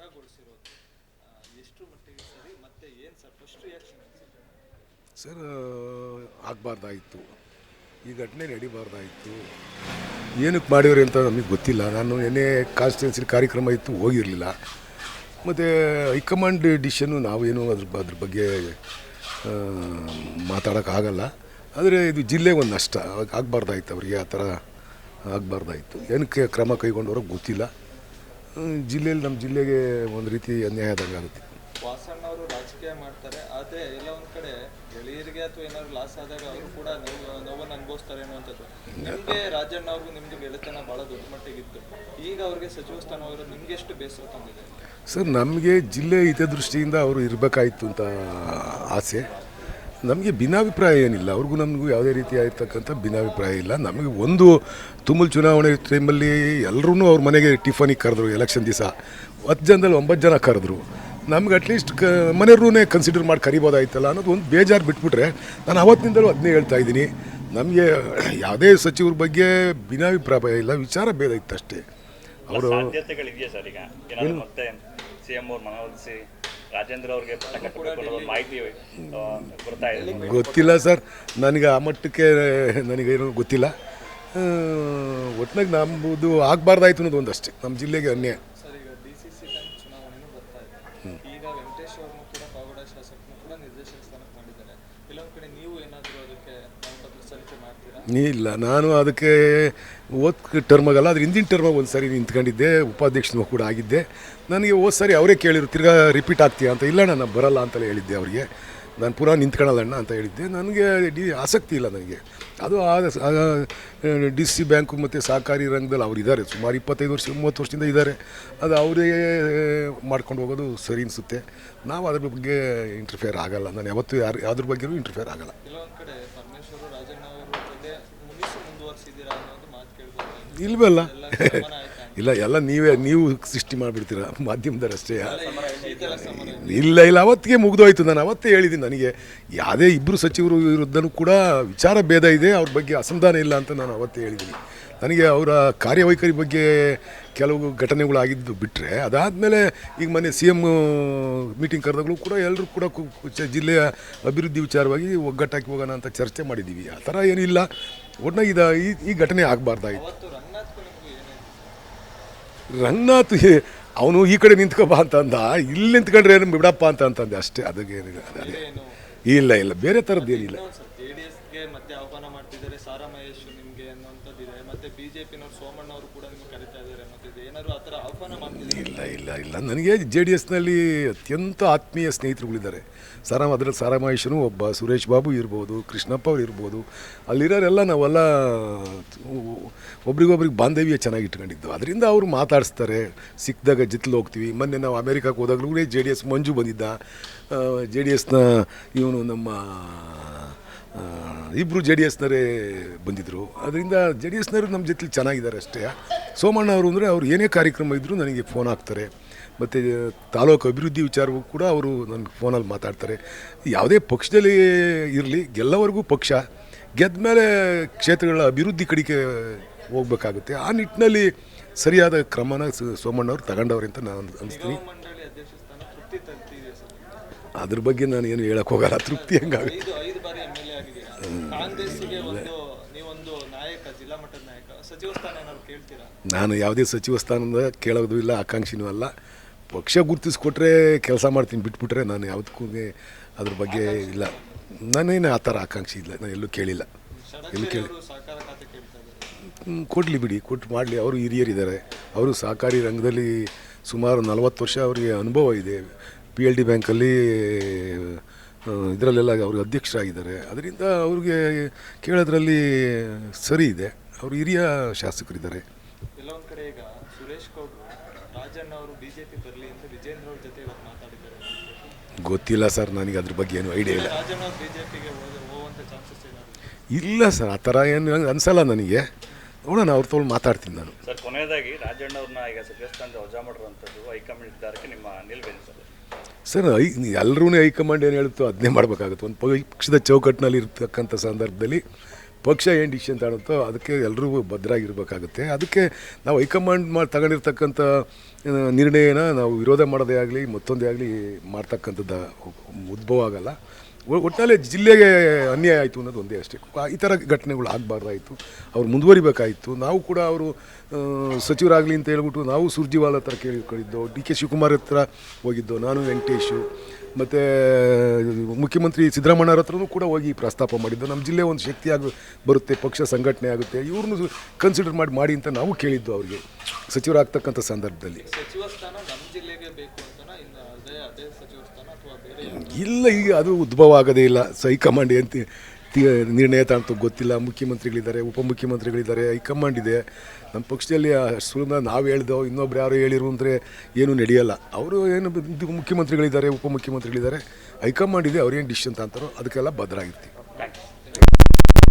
ವಜಾಗೊಳಿಸಿರೋದು ಎಷ್ಟು ಮಟ್ಟಿಗೆ ಸರಿ ಮತ್ತೆ ಏನು ಸರ್ ಫಸ್ಟ್ ರಿಯಾಕ್ಷನ್ ಸರ್ ಆಗಬಾರ್ದಾಯಿತು, ಈ ಘಟನೆ ನಡಿಬಾರ್ದಾಯಿತು. ಏನಕ್ಕೆ ಮಾಡಿವ್ರಿ ಅಂತ ನಮಗೆ ಗೊತ್ತಿಲ್ಲ. ನಾನು ನಿನ್ನೆ ಕಾನ್ಸ್ಟಿಟ್ಯೂನ್ಸಿ ಕಾರ್ಯಕ್ರಮ ಇತ್ತು, ಹೋಗಿರಲಿಲ್ಲ. ಮತ್ತು ಹೈಕಮಾಂಡ್ ಡಿಸಿಷನ್ನು ನಾವೇನು ಅದ್ರ ಬಗ್ಗೆ ಮಾತಾಡೋಕ್ಕಾಗಲ್ಲ. ಆದರೆ ಇದು ಜಿಲ್ಲೆಗೆ ಒಂದು ನಷ್ಟ ಆಗಬಾರ್ದಾಯ್ತು, ಅವರಿಗೆ ಆ ಥರ ಆಗಬಾರ್ದಾಯಿತು. ಏನಕ್ಕೆ ಕ್ರಮ ಕೈಗೊಂಡವ್ರಿಗೆ ಗೊತ್ತಿಲ್ಲ. ಜಿಲ್ಲೆಯಲ್ಲಿ ನಮ್ಮ ಜಿಲ್ಲೆಗೆ ಒಂದು ರೀತಿ ಅನ್ಯಾಯ ಆದಂಗೆ ಆಗುತ್ತೆ. ವಾಸಣ್ಣ ಅವರು ರಾಜಕೀಯ ಮಾಡ್ತಾರೆ, ಆದರೆ ಎಲ್ಲ ಒಂದು ಕಡೆ ಗೆಳೆಯರಿಗೆ ಅಥವಾ ಏನಾದ್ರು ಲಾಸ್ ಆದಾಗ ಅವರು ಕೂಡ ನೋವನ್ನು ಅನುಭವಿಸ್ತಾರೆ ಅನ್ನುವಂಥದ್ದು. ನಿಮಗೆ ರಾಜಣ್ಣ ಅವ್ರಿಗೂ ನಿಮ್ಮದು ಗೆಳೆತನ ಭಾಳ ದೊಡ್ಡ ಮಟ್ಟಿಗಿತ್ತು. ಈಗ ಅವ್ರಿಗೆ ಸಚಿವ ಸ್ಥಾನ ಹೋಗಿರೋದು ನಿಮಗೆ ಎಷ್ಟು ಬೇಸರ ತಂದಿದೆ? ಸರ್, ನಮಗೆ ಜಿಲ್ಲೆ ಹಿತದೃಷ್ಟಿಯಿಂದ ಅವರು ಇರಬೇಕಾಯಿತು ಅಂತ ಆಸೆ. ನಮಗೆ ಭಿನ್ನಾಭಿಪ್ರಾಯ ಏನಿಲ್ಲ, ಅವ್ರಿಗೂ ನಮಗೂ ಯಾವುದೇ ರೀತಿ ಆಗಿರ್ತಕ್ಕಂಥ ಭಿನ್ನಾಭಿಪ್ರಾಯ ಇಲ್ಲ. ನಮಗೆ ಒಂದು ತುಮೂಲ್ ಚುನಾವಣೆ ಟೈಮಲ್ಲಿ ಎಲ್ಲರೂ ಅವ್ರ ಮನೆಗೆ ಟಿಫನಿಗೆ ಕರೆದ್ರು. ಎಲೆಕ್ಷನ್ ದಿವಸ 10 ಜನದಲ್ಲಿ 9 ಜನ ಕರೆದ್ರು. ನಮ್ಗೆ ಅಟ್ಲೀಸ್ಟ್ ಮನೆಯವ್ರೂ ಕನ್ಸಿಡರ್ ಮಾಡಿ ಕರಿಬೋದಾಯ್ತಲ್ಲ ಅನ್ನೋದು ಒಂದು ಬೇಜಾರು ಬಿಟ್ಬಿಟ್ರೆ, ನಾನು ಅವತ್ತಿನಿಂದಲೂ ಅದನ್ನೇ ಹೇಳ್ತಾ ಇದ್ದೀನಿ. ನಮಗೆ ಯಾವುದೇ ಸಚಿವರ ಬಗ್ಗೆ ಭಿನ್ನಾಭಿಪ್ರಾಯ ಇಲ್ಲ, ವಿಚಾರ ಭೇದ ಇತ್ತು ಅಷ್ಟೇ. ಅವರು ಸಾಧ್ಯತೆಗಳಿದೆಯಾ ಸರ್? ಈಗ ಏನಾದರೂ ಮತ್ತೆ CM ಅವ್ರು ಮನವೊಲಿಸಿ ರಾಜೇಂದ್ರ ಅವ್ರಿಗೆ ಮಾಹಿತಿ ಬರ್ತಾ ಇದೆ? ಗೊತ್ತಿಲ್ಲ ಸರ್, ನನಗೆ ಆ ಮಟ್ಟಕ್ಕೆ ನನಗೇನು ಗೊತ್ತಿಲ್ಲ. ಒಟ್ಟಿನಾಗ ನಮ್ಮದು ಆಗಬಾರ್ದಾಯ್ತು ಅನ್ನೋದು ಒಂದಷ್ಟೇ, ನಮ್ಮ ಜಿಲ್ಲೆಗೆ ಅನ್ಯಾಯ. ಸರ್, ಈಗ DCC ಬ್ಯಾಂಕ್ ಚುನಾವಣೆನೂ ಬರ್ತಾ ಇದೆ. ಈಗ ವೆಂಕಟೇಶ್ ಅವ್ರನ್ನೂ ಕೂಡ ಪಾವಗಡ ಶಾಸಕರು ಕೂಡ ನಿರ್ದೇಶಕ ಸ್ಥಾನಕ್ಕೆ ಮಾಡಿದ್ದಾರೆ. ಇಲ್ಲೊಂದು ಕಡೆ ನೀವು ಏನಾದರೂ ಅದಕ್ಕೆ ನಾಮಪತ್ರ ಸಲ್ಲಿಕೆ ಮಾಡ್ತೀರಾ? ಇಲ್ಲ, ನಾನು ಅದಕ್ಕೆ ಟರ್ಮಾಗಲ್ಲ, ಅದ್ರ ಹಿಂದಿನ ಟರ್ಮಾಗ ಒಂದು ಸಾರಿ ನಿಂತ್ಕೊಂಡಿದ್ದೆ, ಉಪಾಧ್ಯಕ್ಷನೂ ಕೂಡ ಆಗಿದ್ದೆ. ನನಗೆ ಹೋದ ಸಾರಿ ಅವರೇ ಕೇಳಿದ್ರು, ತಿರ್ಗಾ ರಿಪೀಟ್ ಆಗ್ತೀಯಾ ಅಂತ. ಇಲ್ಲ, ನಾನು ಬರಲ್ಲ ಅಂತಲೇ ಹೇಳಿದ್ದೆ ಅವರಿಗೆ. ನಾನು ಪುನಃ ನಿಂತ್ಕೊಳ್ಳೋಣ ಅಂತ ಹೇಳಿದ್ದೆ. ನನಗೆ ಆಸಕ್ತಿ ಇಲ್ಲ ನನಗೆ. ಅದು DCC ಬ್ಯಾಂಕು ಮತ್ತು ಸಹಕಾರಿ ರಂಗದಲ್ಲಿ ಅವ್ರು ಇದ್ದಾರೆ, ಸುಮಾರು 25 ವರ್ಷ 30 ವರ್ಷದಿಂದ ಇದ್ದಾರೆ. ಅದು ಅವರೇ ಮಾಡ್ಕೊಂಡು ಹೋಗೋದು ಸರಿ ಅನಿಸುತ್ತೆ. ನಾವು ಅದ್ರ ಬಗ್ಗೆ ಇಂಟರ್ಫಿಯರ್ ಆಗಲ್ಲ. ನಾನು ಯಾವತ್ತೂ ಅದ್ರ ಬಗ್ಗೆಯೂ ಇಂಟರ್ಫಿಯರ್ ಆಗಲ್ಲ. ಕೆಲವೊಂದು ಕಡೆ ಪರಮೇಶ್ವರು ರಾಜಣ್ಣ ಅವರ ಜೊತೆ ಮುಂದುವರಿಸಿದ್ದೀರಾ ಅನ್ನೋದು ಮಾತು ಕೇಳ್ಬೋದು. ಇಲ್ವಲ್ಲ, ಇಲ್ಲ, ಎಲ್ಲ ನೀವು ಸೃಷ್ಟಿ ಮಾಡಿಬಿಡ್ತೀರ ಮಾಧ್ಯಮದರಷ್ಟೇ. ಇಲ್ಲ, ಅವತ್ತಿಗೆ ಮುಗಿದೋಯ್ತು. ನಾನು ಅವತ್ತೇ ಹೇಳಿದ್ದೀನಿ, ನನಗೆ ಯಾವುದೇ ಇಬ್ಬರು ಸಚಿವರು ವಿರುದ್ಧನೂ ಕೂಡ ವಿಚಾರ ಭೇದ ಇದೆ, ಅವ್ರ ಬಗ್ಗೆ ಅಸಮಾಧಾನ ಇಲ್ಲ ಅಂತ ನಾನು ಅವತ್ತೇ ಹೇಳಿದ್ದೀನಿ. ನನಗೆ ಅವರ ಕಾರ್ಯವೈಖರಿ ಬಗ್ಗೆ ಕೆಲವು ಘಟನೆಗಳಾಗಿದ್ದು ಬಿಟ್ಟರೆ, ಅದಾದಮೇಲೆ ಈಗ ಮೊನ್ನೆ CM ಮೀಟಿಂಗ್ ಕರೆದಾಗಲೂ ಕೂಡ ಎಲ್ಲರೂ ಕೂಡ ಜಿಲ್ಲೆಯ ಅಭಿವೃದ್ಧಿ ವಿಚಾರವಾಗಿ ಒಗ್ಗಟ್ಟಾಗಿ ಹೋಗೋಣ ಅಂತ ಚರ್ಚೆ ಮಾಡಿದ್ದೀವಿ. ಆ ಥರ ಏನಿಲ್ಲ. ಒಟ್ಟಾಗಿ ಈ ಘಟನೆ ಆಗಬಾರ್ದಾಯಿತು. ರಂಗನಾಥ್ ಅವನು ಈ ಕಡೆ ನಿಂತ್ಕೊಬಾ ಅಂತಂದ, ಇಲ್ಲಿ ನಿಂತ್ಕೊಂಡ್ರೆ ಏನು ಬಿಡಪ್ಪ ಅಂತಂದೆ ಅಷ್ಟೇ. ಅದಕ್ಕೆ ಇಲ್ಲ, ಬೇರೆ ಥರದ್ದೇನಿಲ್ಲ. JDSಗೆ ಮತ್ತೆ ಆಹ್ವಾನ ಮಾಡ್ತಿದ್ದಾರೆ, ಸಾರಾ ಮಹೇಶ್ ನಿಮಗೆ ಅನ್ನೋಂಥದ್ದಿದೆ. ಮತ್ತೆ BJPನವರು ಸೋಮಣ್ಣ ಅವರು ಕೂಡ ನಿಮ್ಗೆ ಕರೀತಾ ಇದ್ದಾರೆ ಅನ್ನೋದಿದೆ. ಏನಾದ್ರು ಆ ಥರ ಆಹ್ವಾನ ಮಾಡ್ತಿದ್ದಾರೆ? ಇಲ್ಲ, ನನಗೆ JDSನಲ್ಲಿ ಅತ್ಯಂತ ಆತ್ಮೀಯ ಸ್ನೇಹಿತರುಗಳಿದ್ದಾರೆ. ಅದರಲ್ಲಿ ಸಾರಾ ಮಹೇಶನು ಒಬ್ಬ, ಸುರೇಶ್ ಬಾಬು ಇರ್ಬೋದು, ಕೃಷ್ಣಪ್ಪ ಅವ್ರು ಇರ್ಬೋದು. ಅಲ್ಲಿರೋರೆಲ್ಲ ನಾವೆಲ್ಲ ಒಬ್ರಿಗೊಬ್ರಿಗೆ ಬಾಂಧವ್ಯ ಚೆನ್ನಾಗಿ ಇಟ್ಕೊಂಡಿದ್ದು. ಅದರಿಂದ ಅವರು ಮಾತಾಡಿಸ್ತಾರೆ, ಸಿಕ್ಕಿದಾಗ ಜೊತೆಲಿ ಹೋಗ್ತೀವಿ. ಮೊನ್ನೆ ನಾವು ಅಮೇರಿಕಕ್ಕೆ ಹೋದಾಗಲೂ JDS ಮಂಜು ಬಂದಿದ್ದ, JDSನ ಇವನು ನಮ್ಮ ಇಬ್ಬರು JDSನವರೇ ಬಂದಿದ್ದರು. ಅದರಿಂದ JDSನವರು ನಮ್ಮ ಜೊತೆಲಿ ಚೆನ್ನಾಗಿದ್ದಾರೆ ಅಷ್ಟೇ. ಸೋಮಣ್ಣ ಅವರು ಅಂದರೆ ಅವ್ರು ಏನೇ ಕಾರ್ಯಕ್ರಮ ಇದ್ದರೂ ನನಗೆ ಫೋನ್ ಹಾಕ್ತಾರೆ. ಮತ್ತು ತಾಲೂಕು ಅಭಿವೃದ್ಧಿ ವಿಚಾರವೂ ಕೂಡ ಅವರು ನನಗೆ ಫೋನಲ್ಲಿ ಮಾತಾಡ್ತಾರೆ. ಯಾವುದೇ ಪಕ್ಷದಲ್ಲಿ ಇರಲಿ, ಗೆಲ್ಲವರೆಗೂ ಪಕ್ಷ ಗೆದ್ದ ಮೇಲೆ ಕ್ಷೇತ್ರಗಳ ಅಭಿವೃದ್ಧಿ ಕಡೆಗೆ ಹೋಗ್ಬೇಕಾಗುತ್ತೆ. ಆ ನಿಟ್ಟಿನಲ್ಲಿ ಸರಿಯಾದ ಕ್ರಮನ ಸೋಮಣ್ಣವ್ರು ತಗೊಂಡವ್ರೆ ಅಂತ ನಾನು ಅನಿಸ್ತೀನಿ. ಅದ್ರ ಬಗ್ಗೆ ನಾನು ಏನು ಹೇಳಕ್ಕೆ ಹೋಗಲ್ಲ. ತೃಪ್ತಿ ಹೆಂಗಾಗಿ ನಾನು ಯಾವುದೇ ಸಚಿವ ಸ್ಥಾನದ ಕೇಳೋದು ಇಲ್ಲ, ಆಕಾಂಕ್ಷಿನೂ ಅಲ್ಲ. ಪಕ್ಷ ಗುರುತಿಸ್ಕೊಟ್ರೆ ಕೆಲಸ ಮಾಡ್ತೀನಿ, ಬಿಟ್ಬಿಟ್ರೆ ನಾನು ಯಾವುದಕ್ಕೂ ಅದ್ರ ಬಗ್ಗೆ ಇಲ್ಲ. ನಾನೇನು ಆ ಥರ ಆಕಾಂಕ್ಷಿ ಇಲ್ಲ, ನಾನು ಎಲ್ಲೂ ಕೇಳಿಲ್ಲ. ಕೊಡಲಿ ಬಿಡಿ, ಕೊಟ್ಟು ಮಾಡಲಿ. ಅವರು ಹಿರಿಯರಿದ್ದಾರೆ, ಅವರು ಸಹಕಾರಿ ರಂಗದಲ್ಲಿ ಸುಮಾರು 40 ವರ್ಷ ಅವರಿಗೆ ಅನುಭವ ಇದೆ. PLD ಬ್ಯಾಂಕಲ್ಲಿ ಇದರಲ್ಲೆಲ್ಲ ಅವರು ಅಧ್ಯಕ್ಷರಾಗಿದ್ದಾರೆ. ಅದರಿಂದ ಅವ್ರಿಗೆ ಕೇಳೋದ್ರಲ್ಲಿ ಸರಿ ಇದೆ. ಅವರು ಹಿರಿಯ ಶಾಸಕರಿದ್ದಾರೆ. ಕೆಲವೊಂದು ಕಡೆ ಈಗ ಸುರೇಶ್ ಗೌಡ್ರು ರಾಜಣ್ಣ ಅವರು BJP ಬರಲಿ ಅಂತ ವಿಜೇಂದ್ರ ಅವ್ರ ಜೊತೆ ಇವತ್ತು ಮಾತಾಡಿದ್ದಾರೆ. ಗೊತ್ತಿಲ್ಲ ಸರ್, ನನಗೆ ಅದ್ರ ಬಗ್ಗೆ ಏನು ಐಡಿಯಾ ಇಲ್ಲ. ರಾಜಣ್ಣ ಅವರು BJPಗೆ ಹೋಗುವಂಥ ಚಾನ್ಸಸ್ ಏನಾದ್ರು ಇಲ್ಲ ಸರ್, ಆ ಥರ ಏನು ಅನಿಸಲ್ಲ ನನಗೆ. ನೋಡೋಣ, ಅವ್ರ ತೊಗೊಂಡು ಮಾತಾಡ್ತೀನಿ ನಾನು. ಸರ್, ಕೊನೆಯದಾಗಿ ರಾಜಣ್ಣ ಅವ್ರನ್ನ ಈಗ ಸಚಿವ ಸ್ಥಾನದ ವಜಾ ಮಾಡಿರುವಂಥದ್ದು ಹೈಕಮಾಂಡ್ ನಿರ್ಧಾರಕ್ಕೆ ನಿಮ್ಮ ನಿಲುವೇನು ಸರ್? ಎಲ್ಲರೂ ಹೈಕಮಾಂಡ್ ಏನು ಹೇಳುತ್ತೋ ಅದನ್ನೇ ಮಾಡಬೇಕಾಗುತ್ತೆ. ಒಂದು ಪಕ್ಷದ ಚೌಕಟ್ಟಿನಲ್ಲಿ ಇರ್ತಕ್ಕಂಥ ಸಂದರ್ಭದಲ್ಲಿ ಪಕ್ಷ ಏನು ಡಿಸಿಷನ್ ತಗೊಳುತ್ತೋ ಅದಕ್ಕೆ ಎಲ್ಲರೂ ಭದ್ರಾಗಿರ್ಬೇಕಾಗುತ್ತೆ. ಅದಕ್ಕೆ ನಾವು ಹೈಕಮಾಂಡ್ ತಗೊಂಡಿರ್ತಕ್ಕಂಥ ನಿರ್ಣಯನ ನಾವು ವಿರೋಧ ಮಾಡೋದೇ ಆಗಲಿ ಮತ್ತೊಂದೇ ಆಗಲಿ ಮಾಡ್ತಕ್ಕಂಥದ್ದು ಉದ್ಭವ ಆಗಲ್ಲ. ಒಟ್ಟಿನಲ್ಲಿ ಜಿಲ್ಲೆಗೆ ಅನ್ಯಾಯ ಆಯಿತು ಅನ್ನೋದು ಒಂದೇ ಅಷ್ಟೇ. ಈ ಥರ ಘಟನೆಗಳು ಆಗಬಾರ್ದಾಯಿತು, ಅವ್ರು ಮುಂದುವರಿಬೇಕಾಯಿತು. ನಾವು ಕೂಡ ಅವರು ಸಚಿವರಾಗಲಿ ಅಂತ ಹೇಳ್ಬಿಟ್ಟು ನಾವು ಸುರ್ಜಿವಾಲ ಹತ್ರ ಕೇಳಿದ್ದು, ಡಿ ಕೆ ಶಿವಕುಮಾರ್ ಹತ್ರ ಹೋಗಿದ್ದು, ನಾನು ವೆಂಕಟೇಶು ಮತ್ತು ಮುಖ್ಯಮಂತ್ರಿ ಸಿದ್ದರಾಮಯ್ಯವ್ರ ಹತ್ರನೂ ಕೂಡ ಹೋಗಿ ಪ್ರಸ್ತಾಪ ಮಾಡಿದ್ದು. ನಮ್ಮ ಜಿಲ್ಲೆ ಒಂದು ಶಕ್ತಿಯಾಗಿ ಬರುತ್ತೆ, ಪಕ್ಷ ಸಂಘಟನೆ ಆಗುತ್ತೆ, ಇವ್ರನ್ನೂ ಕನ್ಸಿಡರ್ ಮಾಡಿ ಅಂತ ನಾವು ಕೇಳಿದ್ದು ಅವ್ರಿಗೆ ಸಚಿವರಾಗ್ತಕ್ಕಂಥ ಸಂದರ್ಭದಲ್ಲಿ. ಸಚಿವ ಸ್ಥಾನ ನಮ್ಮ ಜಿಲ್ಲೆಗೆ ಬೇಕು ಅಂತನಾ ಇನ್ನು ಅದೇ ಸಚಿವ ಸ್ಥಾನ ಅಥವಾ ಬೇರೆ? ಇಲ್ಲ, ಈಗ ಅದು ಉದ್ಭವ ಆಗೋದೇ ಇಲ್ಲ. ಹೈಕಮಾಂಡ್ ಏನು ನಿರ್ಣಯ ತಗೊಂಡು ಗೊತ್ತಿಲ್ಲ. ಮುಖ್ಯಮಂತ್ರಿಗಳಿದ್ದಾರೆ, ಉಪಮುಖ್ಯಮಂತ್ರಿಗಳಿದ್ದಾರೆ, ಹೈಕಮಾಂಡ್ ಇದೆ. ನಮ್ಮ ಪಕ್ಷದಲ್ಲಿ ಸುಳ್ಳು ನಾವು ಹೇಳ್ದೋ ಇನ್ನೊಬ್ರು ಯಾರು ಹೇಳಿರು ಅಂದರೆ ಏನೂ ನಡೆಯಲ್ಲ. ಅವರು ಏನು ಮುಖ್ಯಮಂತ್ರಿಗಳಿದ್ದಾರೆ, ಉಪಮುಖ್ಯಮಂತ್ರಿಗಳಿದ್ದಾರೆ, ಹೈಕಮಾಂಡ್ ಇದೆ, ಅವ್ರೇನು ಡಿಸಿಷನ್ ತಗೊಂತಾರೋ ಅದಕ್ಕೆಲ್ಲ ಭದ್ರಾಗಿರ್ತೀವಿ.